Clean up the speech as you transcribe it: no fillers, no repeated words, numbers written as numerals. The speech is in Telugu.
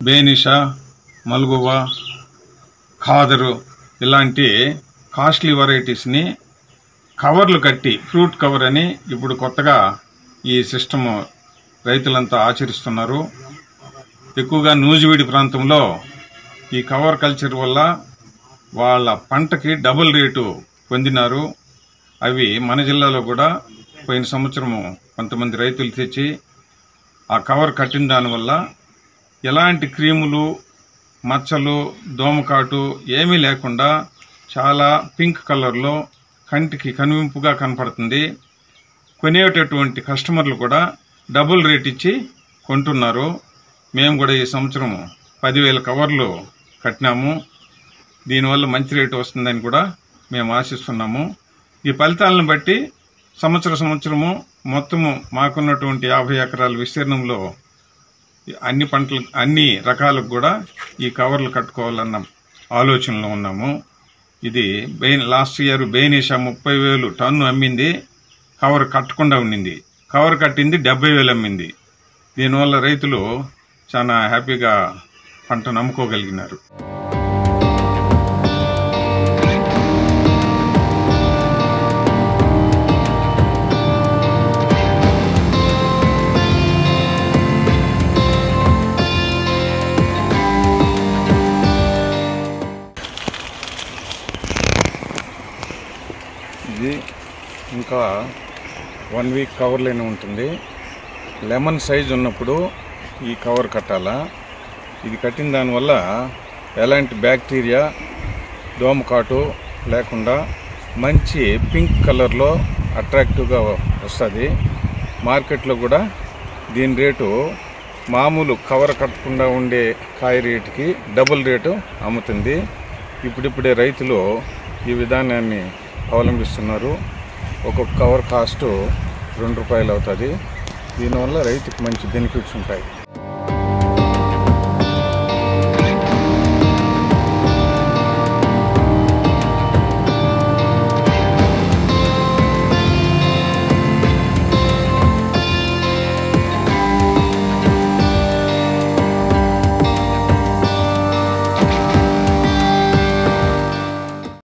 బేనిషా, మల్గువా, ఖాదరు ఇలాంటి కాస్ట్లీ వెరైటీస్ని కవర్లు కట్టి, ఫ్రూట్ కవర్ అని ఇప్పుడు కొత్తగా ఈ సిస్టమ్ రైతులంతా ఆచరిస్తున్నారు. ఎక్కువగా నూజివీడి ప్రాంతంలో ఈ కవర్ కల్చర్ వల్ల వాళ్ళ పంటకి డబుల్ రేటు పొందినారు. అవి మన జిల్లాలో కూడా పోయిన సంవత్సరము కొంతమంది రైతులు తెచ్చి ఆ కవర్ కట్టిన దానివల్ల ఎలాంటి క్రీములు, మచ్చలు, దోమకాటు ఏమీ లేకుండా చాలా పింక్ కలర్లో కంటికి కనువింపుగా కనపడుతుంది. కొనేటటువంటి కస్టమర్లు కూడా డబుల్ రేట్ ఇచ్చి కొంటున్నారు. మేము కూడా ఈ సంవత్సరం 10,000 కవర్లు కట్టినాము. దీనివల్ల మంచి రేటు వస్తుందని కూడా మేము ఆశిస్తున్నాము. ఈ ఫలితాలను బట్టి సంవత్సరము మొత్తము మాకున్నటువంటి 50 ఎకరాల విస్తీర్ణంలో అన్ని పంటలు, అన్ని రకాలకు కూడా ఈ కవర్లు కట్టుకోవాలన్న ఆలోచనలో ఉన్నాము. ఇది లాస్ట్ ఇయర్ బేనిషా 30,000 టన్ను అమ్మింది. కవర్ కట్టకుండా ఉండింది. కవర్ కట్టింది 70,000 అమ్మింది. దీనివల్ల రైతులు చాలా హ్యాపీగా పంటను అమ్ముకోగలిగినారు. ఇది ఇంకా 1 వీక్ కవర్లోనే ఉంటుంది. లెమన్ సైజ్ ఉన్నప్పుడు ఈ కవర్ కట్టాలా. ఇది కట్టిన దానివల్ల ఎలాంటి బ్యాక్టీరియా, దోమకాటు లేకుండా మంచి పింక్ కలర్లో అట్రాక్టివ్గా వస్తుంది. మార్కెట్లో కూడా దీని రేటు మామూలు కవర్ కట్టకుండా ఉండే కాయ రేటుకి డబుల్ రేటు అమ్ముతుంది. ఇప్పుడిప్పుడే రైతులు ఈ విధానాన్ని అవలంబిస్తున్నారు. ఒక్కొక్క కవర్ కాస్ట్ 2 రూపాయలు అవుతుంది. దీనివల్ల రైతుకి మంచి బెనిఫిట్స్ ఉంటాయి.